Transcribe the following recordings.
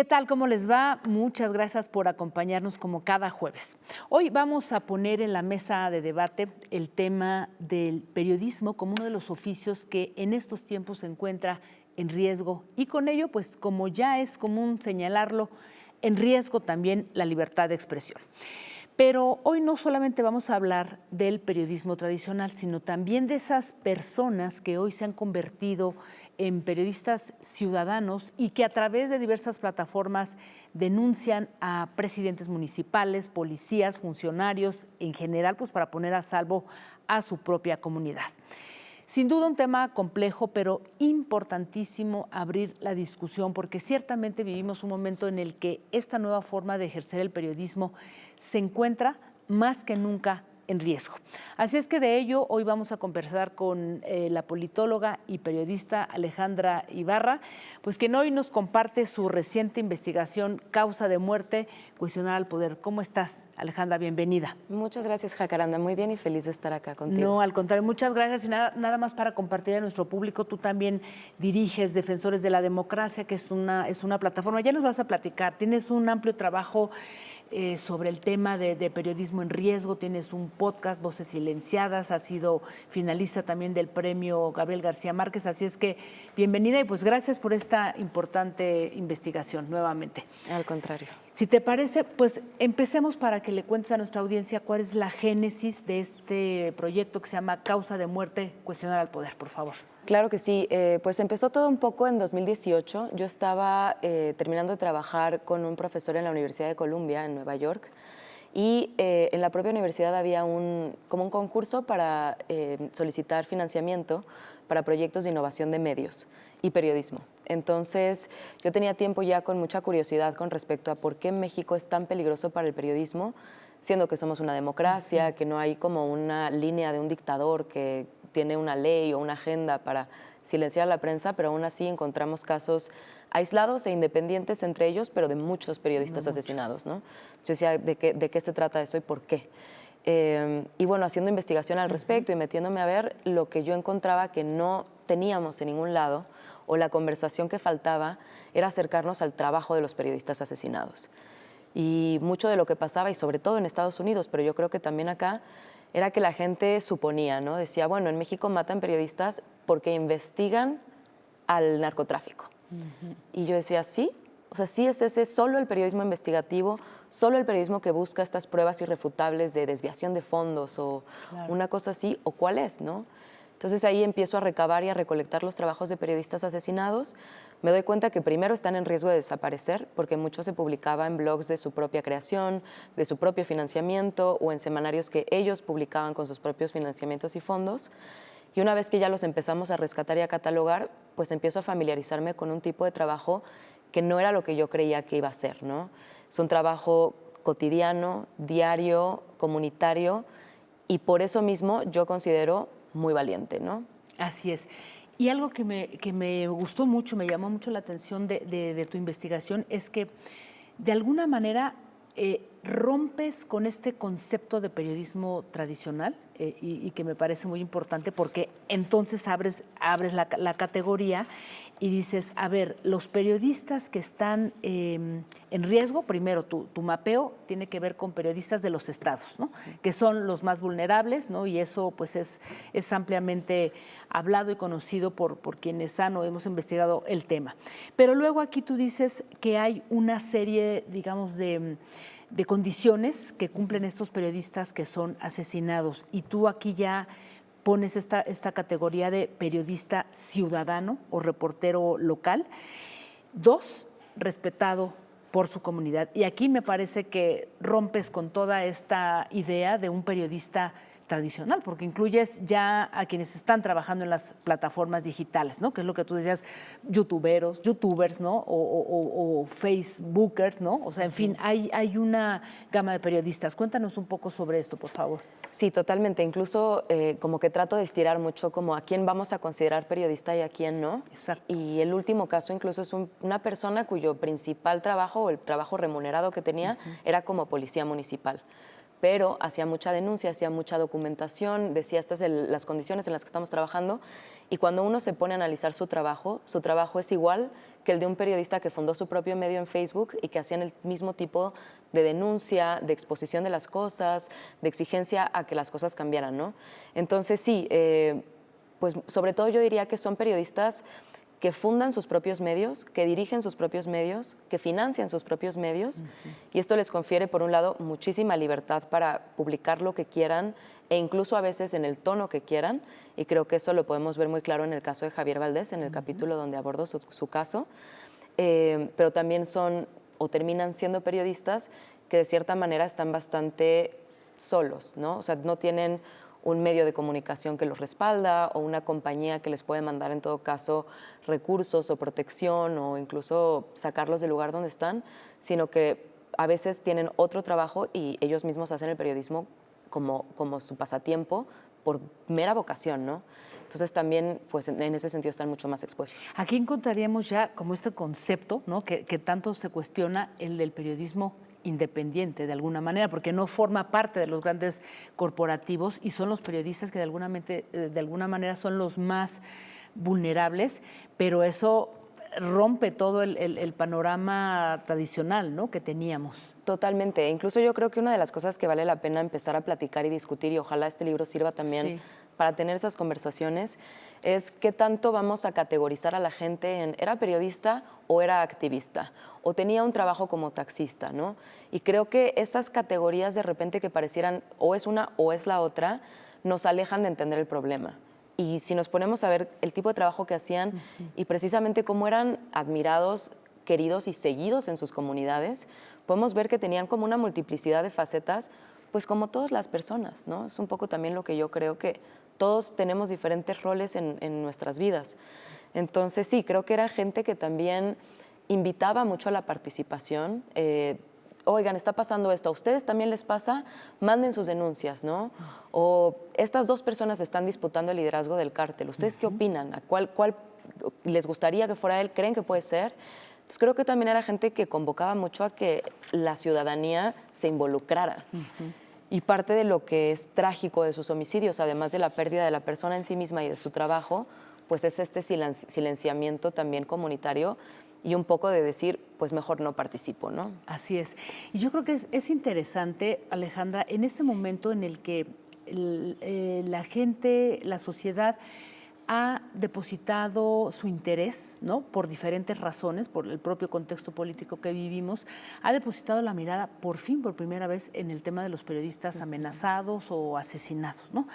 ¿Qué tal? ¿Cómo les va? Muchas gracias por acompañarnos como cada jueves. Hoy vamos a poner en la mesa de debate el tema del periodismo como uno de los oficios que en estos tiempos se encuentra en riesgo y con ello, pues como ya es común señalarlo, en riesgo también la libertad de expresión. Pero hoy no solamente vamos a hablar del periodismo tradicional, sino también de esas personas que hoy se han convertido en periodistas ciudadanos y que a través de diversas plataformas denuncian a presidentes municipales, policías, funcionarios, en general, pues para poner a salvo a su propia comunidad. Sin duda un tema complejo, pero importantísimo abrir la discusión, porque ciertamente vivimos un momento en el que esta nueva forma de ejercer el periodismo se encuentra más que nunca en riesgo. Así es que de ello hoy vamos a conversar con la politóloga y periodista Alejandra Ibarra, pues quien hoy nos comparte su reciente investigación Causa de muerte, cuestionar al poder. ¿Cómo estás, Alejandra? Bienvenida. Muchas gracias, Jacaranda. Muy bien y feliz de estar acá contigo. No, al contrario, muchas gracias. Y nada más para compartir a nuestro público, tú también diriges Defensores de la Democracia, que es una plataforma. Ya nos vas a platicar. Tienes un amplio trabajo sobre el tema de periodismo en riesgo, tienes un podcast, Voces Silenciadas, has sido finalista también del premio Gabriel García Márquez, así es que bienvenida y pues gracias por esta importante investigación nuevamente. Al contrario. Si te parece, pues empecemos para que le cuentes a nuestra audiencia cuál es la génesis de este proyecto que se llama Causa de muerte, cuestionar al poder, por favor. Claro que sí, pues empezó todo un poco en 2018. Yo estaba terminando de trabajar con un profesor en la Universidad de Columbia, en Nueva York, y en la propia universidad había como un concurso para solicitar financiamiento para proyectos de innovación de medios y periodismo. Entonces, yo tenía tiempo ya con mucha curiosidad con respecto a por qué México es tan peligroso para el periodismo, siendo que somos una democracia, que no hay como una línea de un dictador que tiene una ley o una agenda para silenciar a la prensa, pero aún así encontramos casos aislados e independientes entre ellos, pero de muchos periodistas asesinados, ¿no? Yo decía, ¿de qué se trata eso y por qué? Y bueno, haciendo investigación al respecto y metiéndome a ver lo que yo encontraba que no teníamos en ningún lado, o la conversación que faltaba, era acercarnos al trabajo de los periodistas asesinados. Y mucho de lo que pasaba, y sobre todo en Estados Unidos, pero yo creo que también acá, era que la gente suponía, ¿no? Decía, bueno, en México matan periodistas porque investigan al narcotráfico. Y yo decía, ¿sí? O sea, sí es ese solo el periodismo investigativo, solo el periodismo que busca estas pruebas irrefutables de desviación de fondos o una cosa así, o cuál es, ¿no? Entonces ahí empiezo a recabar y a recolectar los trabajos de periodistas asesinados. Me doy cuenta que primero están en riesgo de desaparecer porque mucho se publicaba en blogs de su propia creación, de su propio financiamiento o en semanarios que ellos publicaban con sus propios financiamientos y fondos. Y una vez que ya los empezamos a rescatar y a catalogar, pues empiezo a familiarizarme con un tipo de trabajo que no era lo que yo creía que iba a ser, ¿no? Es un trabajo cotidiano, diario, comunitario y por eso mismo yo considero muy valiente, ¿no? Así es. Y algo que me gustó mucho, me llamó mucho la atención de tu investigación es que de alguna manera rompes con este concepto de periodismo tradicional y que me parece muy importante porque entonces abres la categoría y dices, a ver, los periodistas que están en riesgo, primero tu mapeo tiene que ver con periodistas de los estados, ¿no? Que son los más vulnerables, ¿no? Y eso pues es ampliamente hablado y conocido por quienes han o hemos investigado el tema. Pero luego aquí tú dices que hay una serie, digamos, de condiciones que cumplen estos periodistas que son asesinados y tú aquí ya pones esta categoría de periodista ciudadano o reportero local. 2, respetado por su comunidad. Y aquí me parece que rompes con toda esta idea de un periodista tradicional, porque incluyes ya a quienes están trabajando en las plataformas digitales, ¿no? Que es lo que tú decías, youtubers, ¿no? O facebookers, ¿no? O sea, en fin, hay una gama de periodistas. Cuéntanos un poco sobre esto, por favor. Sí, totalmente. Incluso como que trato de estirar mucho como a quién vamos a considerar periodista y a quién no. Exacto. Y el último caso incluso es una persona cuyo principal trabajo o el trabajo remunerado que tenía era como policía municipal. pero hacía mucha denuncia, hacía mucha documentación, decía estas son las condiciones en las que estamos trabajando, y cuando uno se pone a analizar su trabajo es igual que el de un periodista que fundó su propio medio en Facebook y que hacían el mismo tipo de denuncia, de exposición de las cosas, de exigencia a que las cosas cambiaran, ¿no? Entonces sí, pues sobre todo yo diría que son periodistas que fundan sus propios medios, que dirigen sus propios medios, que financian sus propios medios, y esto les confiere, por un lado, muchísima libertad para publicar lo que quieran e incluso a veces en el tono que quieran, y creo que eso lo podemos ver muy claro en el caso de Javier Valdés, en el capítulo donde abordo su caso, pero también son o terminan siendo periodistas que de cierta manera están bastante solos, ¿no? O sea, no tienen un medio de comunicación que los respalda o una compañía que les puede mandar en todo caso recursos o protección o incluso sacarlos del lugar donde están, sino que a veces tienen otro trabajo y ellos mismos hacen el periodismo como su pasatiempo por mera vocación, ¿no? Entonces también, pues en ese sentido están mucho más expuestos. Aquí encontraríamos ya como este concepto, ¿no? que tanto se cuestiona, el del periodismo independiente de alguna manera, porque no forma parte de los grandes corporativos y son los periodistas que de alguna manera son los más vulnerables, pero eso rompe todo el panorama tradicional, ¿no? que teníamos. Totalmente. Incluso yo creo que una de las cosas que vale la pena empezar a platicar y discutir, y ojalá este libro sirva también para tener esas conversaciones, es qué tanto vamos a categorizar a la gente en ¿era periodista o era activista? O tenía un trabajo como taxista, ¿no? Y creo que esas categorías de repente que parecieran o es una o es la otra, nos alejan de entender el problema. Y si nos ponemos a ver el tipo de trabajo que hacían y precisamente cómo eran admirados, queridos y seguidos en sus comunidades, podemos ver que tenían como una multiplicidad de facetas, pues como todas las personas, ¿no? Es un poco también lo que yo creo, que todos tenemos diferentes roles en nuestras vidas. Entonces sí, creo que era gente que también invitaba mucho a la participación. Oigan, está pasando esto, ¿a ustedes también les pasa? Manden sus denuncias, ¿no? O estas dos personas están disputando el liderazgo del cártel, ¿ustedes qué opinan? ¿A cuál les gustaría que fuera él? ¿Creen que puede ser? Entonces creo que también era gente que convocaba mucho a que la ciudadanía se involucrara. Y parte de lo que es trágico de sus homicidios, además de la pérdida de la persona en sí misma y de su trabajo, pues es este silenciamiento también comunitario y un poco de decir, pues mejor no participo, ¿no? Así es. Y yo creo que es interesante, Alejandra, en este momento en el que la gente, la sociedad ha depositado su interés, ¿no? Por diferentes razones, por el propio contexto político que vivimos, ha depositado la mirada por fin, por primera vez, en el tema de los periodistas amenazados o asesinados, ¿no?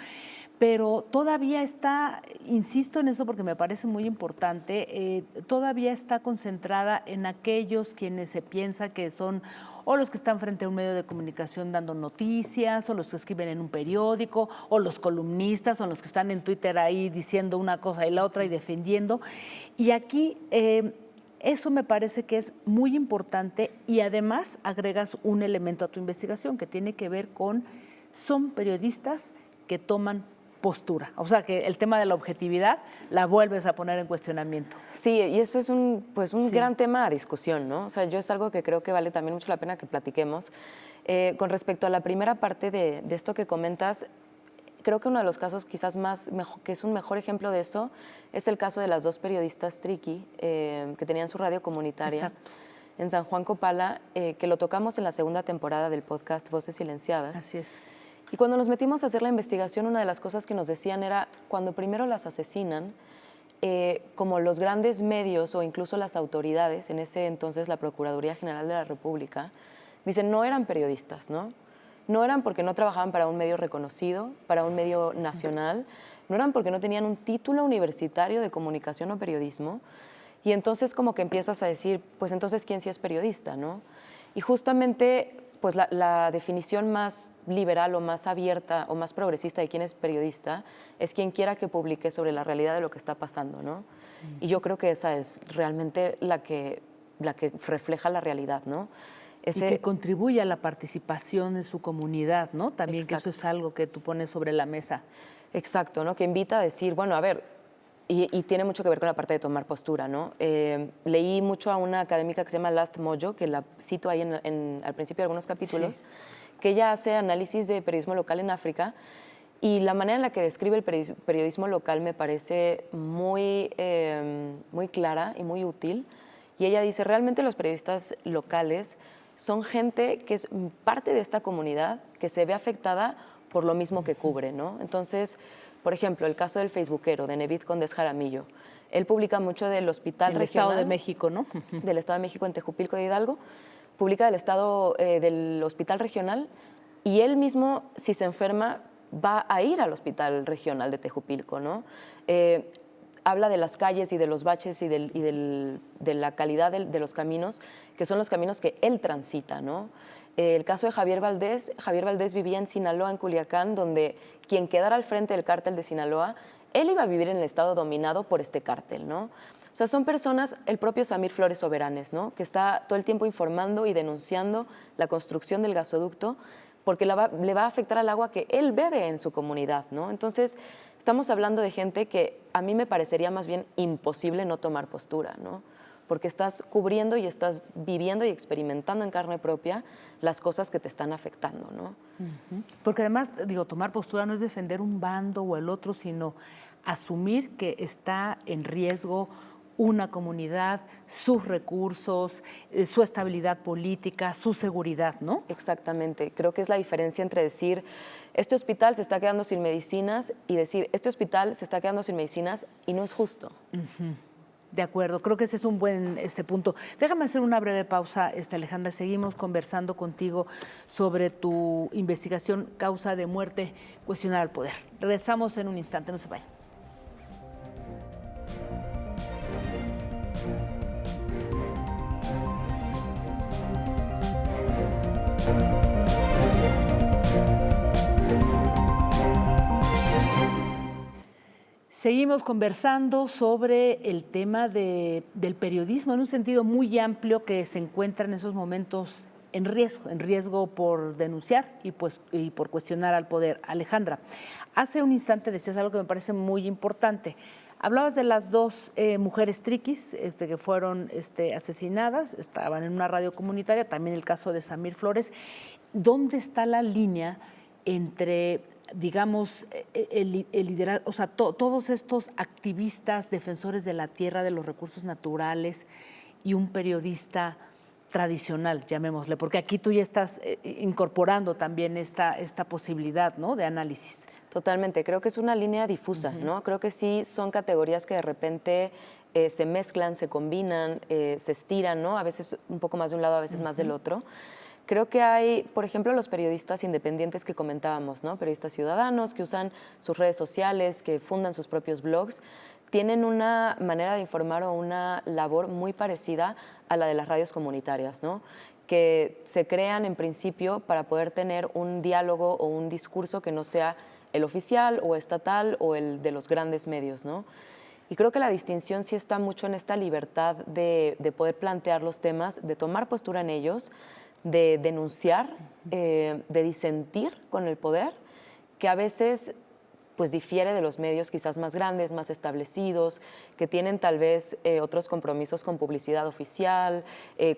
Pero todavía está, insisto en eso porque me parece muy importante, todavía está concentrada en aquellos quienes se piensa que son o los que están frente a un medio de comunicación dando noticias, o los que escriben en un periódico, o los columnistas, o los que están en Twitter ahí diciendo una cosa y la otra y defendiendo. Y aquí eso me parece que es muy importante y además agregas un elemento a tu investigación que tiene que ver con, son periodistas que toman postura. O sea, que el tema de la objetividad la vuelves a poner en cuestionamiento. Sí, y eso es un gran tema a discusión, ¿no? O sea, yo es algo que creo que vale también mucho la pena que platiquemos. Con respecto a la primera parte de esto que comentas, creo que uno de los casos quizás que es un mejor ejemplo de eso es el caso de las dos periodistas Triqui, que tenían su radio comunitaria en San Juan Copala, que lo tocamos en la segunda temporada del podcast Voces Silenciadas. Así es. Y cuando nos metimos a hacer la investigación, una de las cosas que nos decían era, cuando primero las asesinan, como los grandes medios o incluso las autoridades, en ese entonces la Procuraduría General de la República, dicen, no eran periodistas, ¿no? No eran porque no trabajaban para un medio reconocido, para un medio nacional, no eran porque no tenían un título universitario de comunicación o periodismo, y entonces como que empiezas a decir, pues entonces, ¿quién sí es periodista, no? Y justamente pues la definición más liberal o más abierta o más progresista de quién es periodista es quien quiera que publique sobre la realidad de lo que está pasando, ¿no? Y yo creo que esa es realmente la que refleja la realidad, ¿no? Y que contribuye a la participación de su comunidad, ¿no? También Exacto. Que eso es algo que tú pones sobre la mesa. Exacto, ¿no? Que invita a decir, bueno, a ver, y tiene mucho que ver con la parte de tomar postura, ¿no? Leí mucho a una académica que se llama Last Mojo, que la cito ahí al principio de algunos capítulos, que ella hace análisis de periodismo local en África, y la manera en la que describe el periodismo local me parece muy, muy clara y muy útil. Y ella dice, realmente los periodistas locales son gente que es parte de esta comunidad, que se ve afectada por lo mismo que cubre, ¿no? Entonces, por ejemplo, el caso del facebookero, de Nevid Condés Jaramillo. Él publica mucho del hospital El regional. Estado de México, ¿no? Del Estado de México, en Tejupilco de Hidalgo. Publica del hospital regional, y él mismo, si se enferma, va a ir al hospital regional de Tejupilco, ¿no? Habla de las calles y de los baches y de la calidad de los caminos, que son los caminos que él transita, ¿no? El caso de Javier Valdés vivía en Sinaloa, en Culiacán, donde quien quedara al frente del cártel de Sinaloa, él iba a vivir en el estado dominado por este cártel, ¿no? O sea, son personas, el propio Samir Flores Soberanes, ¿no? Que está todo el tiempo informando y denunciando la construcción del gasoducto, porque le va a afectar al agua que él bebe en su comunidad, ¿no? Entonces, estamos hablando de gente que a mí me parecería más bien imposible no tomar postura, ¿no? Porque estás cubriendo y estás viviendo y experimentando en carne propia las cosas que te están afectando, ¿no? Porque además, digo, tomar postura no es defender un bando o el otro, sino asumir que está en riesgo una comunidad, sus recursos, su estabilidad política, su seguridad, ¿no? Exactamente. Creo que es la diferencia entre decir, este hospital se está quedando sin medicinas, y decir, este hospital se está quedando sin medicinas y no es justo. De acuerdo, creo que ese es un buen punto. Déjame hacer una breve pausa, Alejandra. Seguimos conversando contigo sobre tu investigación Causa de muerte, cuestionar al poder. Regresamos en un instante, no se vayan. Seguimos conversando sobre el tema del periodismo en un sentido muy amplio que se encuentra en esos momentos en riesgo por denunciar y por cuestionar al poder. Alejandra, hace un instante decías algo que me parece muy importante. Hablabas de las dos mujeres triquis que fueron asesinadas, estaban en una radio comunitaria, también el caso de Samir Flores. ¿Dónde está la línea entre, digamos, el liderazgo, o sea, todos estos activistas, defensores de la tierra, de los recursos naturales, y un periodista tradicional, llamémosle? Porque aquí tú ya estás incorporando también esta posibilidad, ¿no?, de análisis. Totalmente, creo que es una línea difusa, ¿no? Creo que sí son categorías que de repente se mezclan, se combinan, se estiran, ¿no? A veces un poco más de un lado, a veces más del otro. Creo que hay, por ejemplo, los periodistas independientes que comentábamos, ¿no? Periodistas ciudadanos que usan sus redes sociales, que fundan sus propios blogs, tienen una manera de informar o una labor muy parecida a la de las radios comunitarias, ¿no? Que se crean en principio para poder tener un diálogo o un discurso que no sea el oficial o estatal o el de los grandes medios, ¿no? Y creo que la distinción sí está mucho en esta libertad de poder plantear los temas, de tomar postura en ellos, de denunciar, de disentir con el poder, que a veces pues difiere de los medios quizás más grandes, más establecidos, que tienen tal vez otros compromisos con publicidad oficial,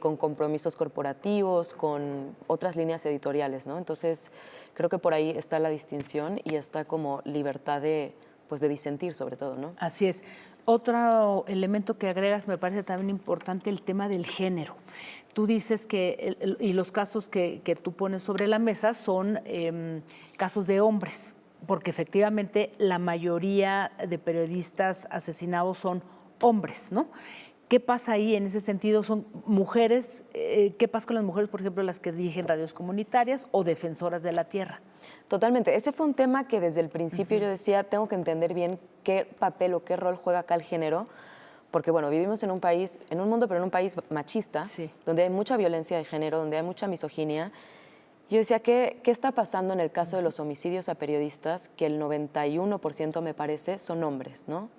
con compromisos corporativos, con otras líneas editoriales, ¿no? Entonces, creo que por ahí está la distinción y está como libertad de disentir sobre todo, ¿no? Así es. Otro elemento que agregas me parece también importante, el tema del género. Tú dices que, y los casos que tú pones sobre la mesa son casos de hombres, porque efectivamente la mayoría de periodistas asesinados son hombres, ¿no? ¿Qué pasa ahí en ese sentido? ¿Son mujeres? ¿Qué pasa con las mujeres, por ejemplo, las que dirigen radios comunitarias o defensoras de la tierra? Totalmente. Ese fue un tema que desde el principio yo decía, tengo que entender bien qué papel o qué rol juega acá el género, porque bueno, vivimos en un país, en un mundo, pero en un país machista, sí, donde hay mucha violencia de género, donde hay mucha misoginia. Yo decía, ¿qué está pasando en el caso de los homicidios a periodistas? Que el 91% me parece son hombres, ¿no?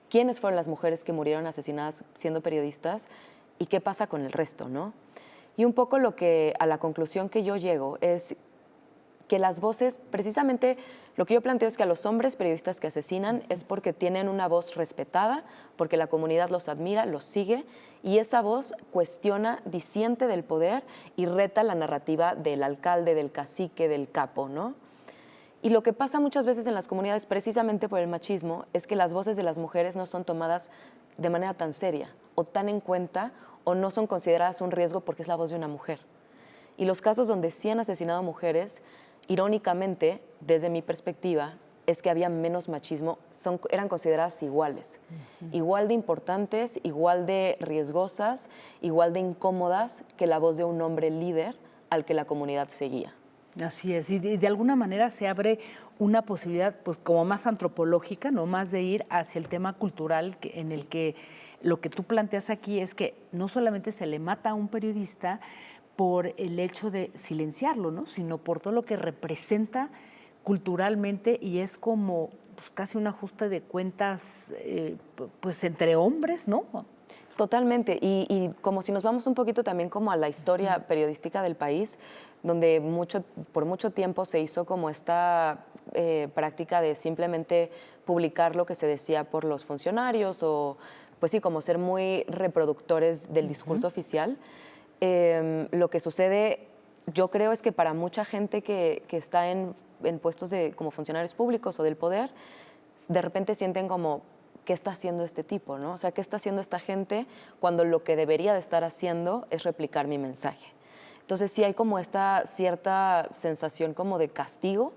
¿Quiénes fueron las mujeres que murieron asesinadas siendo periodistas? ¿Y qué pasa con el resto, no? Y un poco a la conclusión que yo llego es, que las voces, precisamente lo que yo planteo es que a los hombres periodistas que asesinan es porque tienen una voz respetada, porque la comunidad los admira, los sigue, y esa voz cuestiona, disiente del poder y reta la narrativa del alcalde, del cacique, del capo, ¿no? Y lo que pasa muchas veces en las comunidades, precisamente por el machismo, es que las voces de las mujeres no son tomadas de manera tan seria o tan en cuenta o no son consideradas un riesgo porque es la voz de una mujer. Y los casos donde sí han asesinado mujeres, irónicamente, desde mi perspectiva, es que había menos machismo, eran consideradas iguales, igual de importantes, igual de riesgosas, igual de incómodas que la voz de un hombre líder al que la comunidad seguía. Así es, y de alguna manera se abre una posibilidad, pues como más antropológica, no más de ir hacia el tema cultural, en el que lo que tú planteas aquí es que no solamente se le mata a un periodista por el hecho de silenciarlo, ¿no? Sino por todo lo que representa culturalmente, y es como pues, casi un ajuste de cuentas pues entre hombres, ¿no? Totalmente, y como si nos vamos un poquito también como a la historia periodística del país, donde por mucho tiempo se hizo como esta práctica de simplemente publicar lo que se decía por los funcionarios o pues sí, como ser muy reproductores del discurso oficial. Lo que sucede, yo creo, es que para mucha gente que está en puestos como funcionarios públicos o del poder, de repente sienten como, ¿qué está haciendo este tipo, no? O sea, ¿qué está haciendo esta gente cuando lo que debería de estar haciendo es replicar mi mensaje? Entonces sí hay como esta cierta sensación como de castigo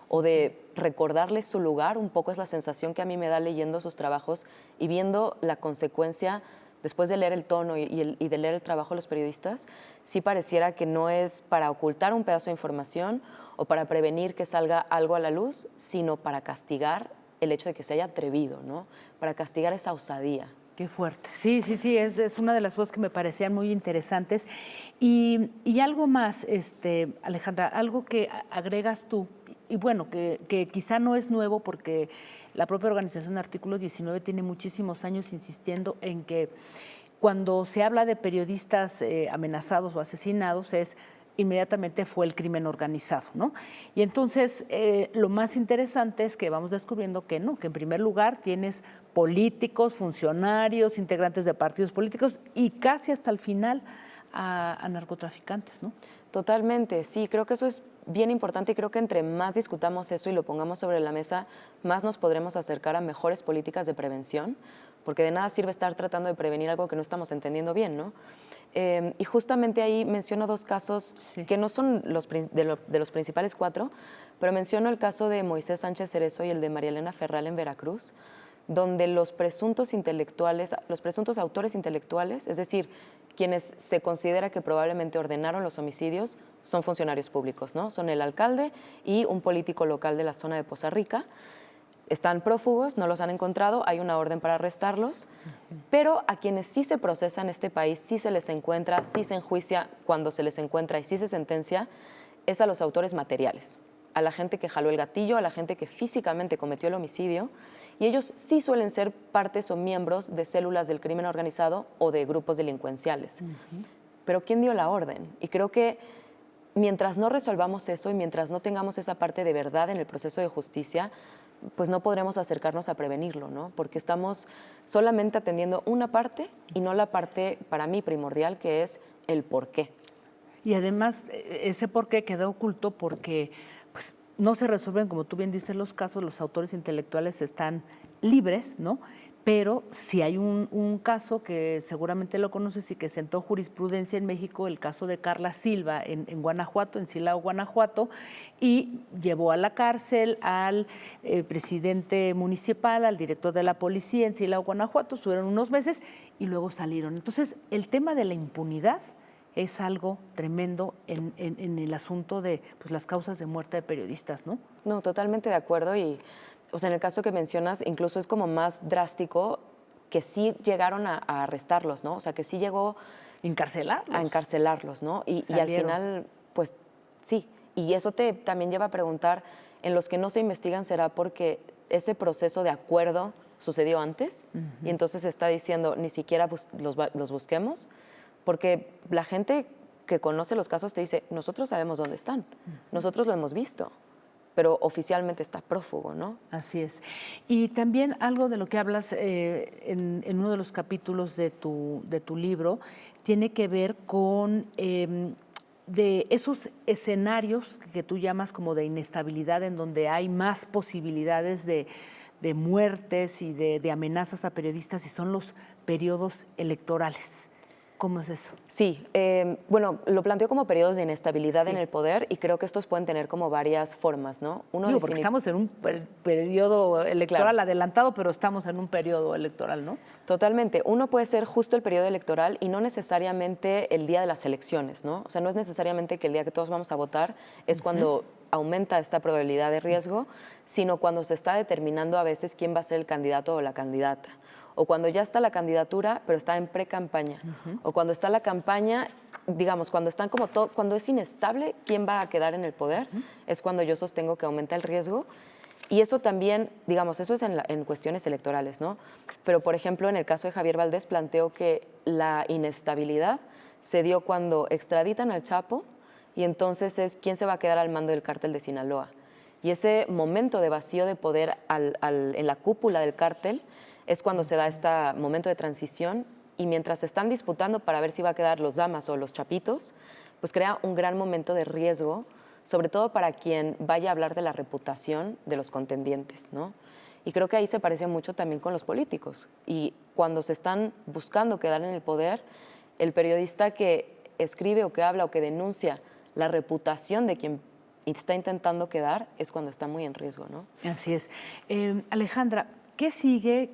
o de recordarles su lugar, un poco es la sensación que a mí me da leyendo sus trabajos y viendo la consecuencia después de leer el tono y de leer el trabajo de los periodistas, sí pareciera que no es para ocultar un pedazo de información o para prevenir que salga algo a la luz, sino para castigar el hecho de que se haya atrevido, ¿no? Para castigar esa osadía. Qué fuerte. Sí, es una de las cosas que me parecían muy interesantes. Y algo más, Alejandra, algo que agregas tú, y bueno, que quizá no es nuevo porque la propia organización Artículo 19 tiene muchísimos años insistiendo en que cuando se habla de periodistas amenazados o asesinados inmediatamente fue el crimen organizado, ¿no? Y entonces lo más interesante es que vamos descubriendo que no, que en primer lugar tienes políticos, funcionarios, integrantes de partidos políticos y casi hasta el final a narcotraficantes, ¿no? Totalmente, sí, creo que eso es bien importante y creo que entre más discutamos eso y lo pongamos sobre la mesa, más nos podremos acercar a mejores políticas de prevención, porque de nada sirve estar tratando de prevenir algo que no estamos entendiendo bien, ¿no? Y justamente ahí menciono dos casos que no son de los principales 4, pero menciono el caso de Moisés Sánchez Cerezo y el de María Elena Ferral en Veracruz, donde los presuntos autores intelectuales, es decir, quienes se considera que probablemente ordenaron los homicidios, son funcionarios públicos, ¿no? Son el alcalde y un político local de la zona de Poza Rica. Están prófugos, no los han encontrado, hay una orden para arrestarlos, pero a quienes sí se procesa en este país, sí se les encuentra, sí se enjuicia cuando se les encuentra y sí se sentencia, es a los autores materiales, a la gente que jaló el gatillo, a la gente que físicamente cometió el homicidio, y ellos sí suelen ser partes o miembros de células del crimen organizado o de grupos delincuenciales. Pero ¿quién dio la orden? Y creo que mientras no resolvamos eso y mientras no tengamos esa parte de verdad en el proceso de justicia, pues no podremos acercarnos a prevenirlo, ¿no? Porque estamos solamente atendiendo una parte y no la parte, para mí, primordial, que es el por qué. Y además, ese por qué queda oculto porque pues, no se resuelven, como tú bien dices, los casos, los autores intelectuales están libres, ¿no? Pero si hay un caso que seguramente lo conoces y que sentó jurisprudencia en México, el caso de Carla Silva en Guanajuato, en Silao, Guanajuato, y llevó a la cárcel al presidente municipal, al director de la policía en Silao, Guanajuato, estuvieron unos meses y luego salieron. Entonces, el tema de la impunidad es algo tremendo en el asunto de pues, las causas de muerte de periodistas, ¿no? No, totalmente de acuerdo y o sea, en el caso que mencionas, incluso es como más drástico que sí llegaron a arrestarlos, ¿no? O sea, que sí llegó a encarcelarlos, ¿no? Y al final, pues sí. Y eso también lleva a preguntar, en los que no se investigan, ¿será porque ese proceso de acuerdo sucedió antes? Y entonces se está diciendo, ni siquiera los busquemos, porque la gente que conoce los casos te dice, nosotros sabemos dónde están, nosotros lo hemos visto, pero oficialmente está prófugo, ¿no? Así es. Y también algo de lo que hablas en uno de los capítulos de tu libro tiene que ver con de esos escenarios que tú llamas como de inestabilidad, en donde hay más posibilidades de muertes y de amenazas a periodistas, y son los periodos electorales. ¿Cómo es eso? Sí, bueno, lo planteo como periodos de inestabilidad Sí. en el poder y creo que estos pueden tener como varias formas, ¿no? Digo, porque estamos en un periodo electoral Claro. adelantado, pero estamos en un periodo electoral, ¿no? Totalmente. Uno puede ser justo el periodo electoral y no necesariamente el día de las elecciones, ¿no? O sea, no es necesariamente que el día que todos vamos a votar es cuando aumenta esta probabilidad de riesgo, sino cuando se está determinando a veces quién va a ser el candidato o la candidata. O cuando ya está la candidatura, pero está en pre-campaña. O cuando está la campaña, digamos, cuando están como todo, cuando es inestable quién va a quedar en el poder, es cuando yo sostengo que aumenta el riesgo. Y eso también, digamos, eso es en cuestiones electorales, ¿no? Pero, por ejemplo, en el caso de Javier Valdés, planteo que la inestabilidad se dio cuando extraditan al Chapo y entonces es quién se va a quedar al mando del cártel de Sinaloa. Y ese momento de vacío de poder en la cúpula del cártel es cuando se da este momento de transición y mientras se están disputando para ver si va a quedar los damas o los chapitos, pues crea un gran momento de riesgo, sobre todo para quien vaya a hablar de la reputación de los contendientes, ¿no? Y creo que ahí se parece mucho también con los políticos. Y cuando se están buscando quedar en el poder, el periodista que escribe o que habla o que denuncia la reputación de quien está intentando quedar es cuando está muy en riesgo, ¿no? Así es. Alejandra, ¿qué sigue?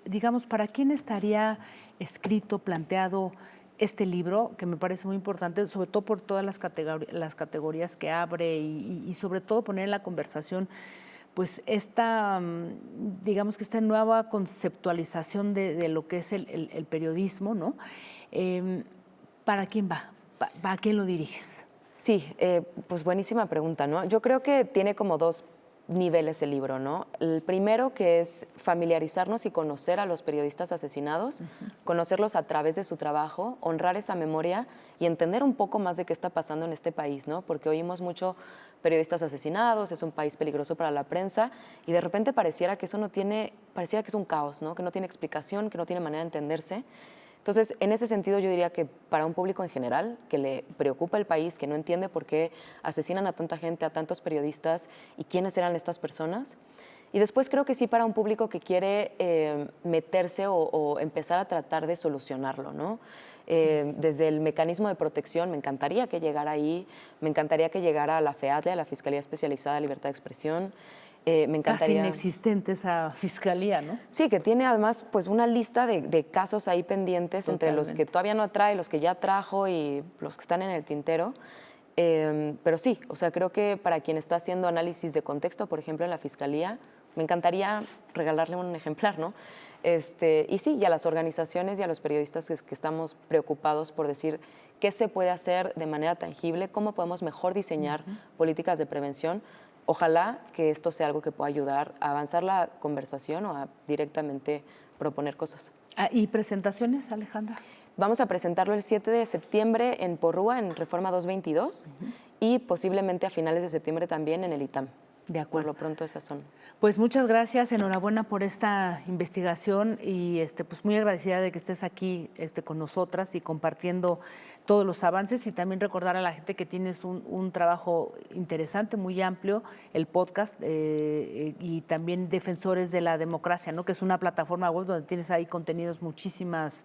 Digamos, ¿para quién estaría escrito, planteado este libro? Que me parece muy importante, sobre todo por todas las categorías que abre y sobre todo poner en la conversación pues digamos que esta nueva conceptualización de lo que es el periodismo, ¿no? ¿Para quién va? ¿Para quién lo diriges? Sí, pues buenísima pregunta, ¿no? Yo creo que tiene como dos niveles el libro, ¿no? El primero, que es familiarizarnos y conocer a los periodistas asesinados, conocerlos a través de su trabajo, honrar esa memoria y entender un poco más de qué está pasando en este país, ¿no? Porque oímos mucho periodistas asesinados, es un país peligroso para la prensa y de repente pareciera que es un caos, ¿no? Que no tiene explicación, que no tiene manera de entenderse. Entonces, en ese sentido, yo diría que para un público en general, que le preocupa el país, que no entiende por qué asesinan a tanta gente, a tantos periodistas y quiénes eran estas personas. Y después creo que sí para un público que quiere meterse o empezar a tratar de solucionarlo, ¿no? Desde el mecanismo de protección, me encantaría que llegara ahí, me encantaría que llegara a la FEADLE, a la Fiscalía Especializada de Libertad de Expresión. Me encantaría... Casi inexistente esa fiscalía, ¿no? Sí, que tiene además pues una lista de casos ahí pendientes. Totalmente. Entre los que todavía no trae, los que ya trajo y los que están en el tintero. Pero sí, o sea, creo que para quien está haciendo análisis de contexto, por ejemplo, en la Fiscalía, me encantaría regalarle un ejemplar, ¿no? Y sí, y a las organizaciones y a los periodistas que estamos preocupados por decir qué se puede hacer de manera tangible, cómo podemos mejor diseñar políticas de prevención. Ojalá que esto sea algo que pueda ayudar a avanzar la conversación o a directamente proponer cosas. ¿Y presentaciones, Alejandra? Vamos a presentarlo el 7 de septiembre en Porrúa, en Reforma 222, y posiblemente a finales de septiembre también en el ITAM. De acuerdo. Por lo pronto esas son. Pues muchas gracias, enhorabuena por esta investigación y pues muy agradecida de que estés aquí con nosotras y compartiendo todos los avances, y también recordar a la gente que tienes un trabajo interesante, muy amplio, el podcast y también Defensores de la Democracia, ¿no? Que es una plataforma web donde tienes ahí contenidos muchísimas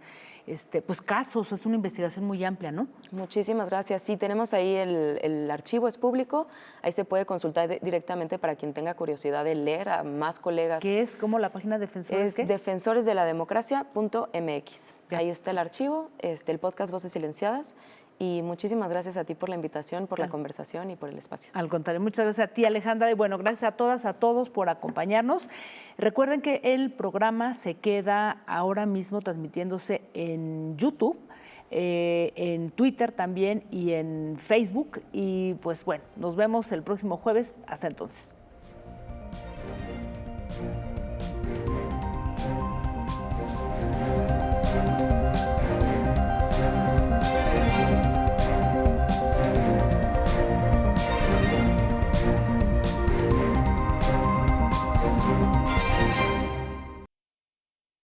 pues casos, es una investigación muy amplia, ¿no? Muchísimas gracias. Sí, tenemos ahí el archivo, es público, ahí se puede consultar directamente para quien tenga curiosidad de leer a más colegas. ¿Qué es? ¿Cómo la página Defensores? Es defensoresdelademocracia.mx. Ahí está el archivo, el podcast Voces Silenciadas. Y muchísimas gracias a ti por la invitación, por la conversación y por el espacio. Al contrario, muchas gracias a ti, Alejandra. Y bueno, gracias a todas, a todos por acompañarnos. Recuerden que el programa se queda ahora mismo transmitiéndose en YouTube, en Twitter también y en Facebook. Y pues bueno, nos vemos el próximo jueves. Hasta entonces.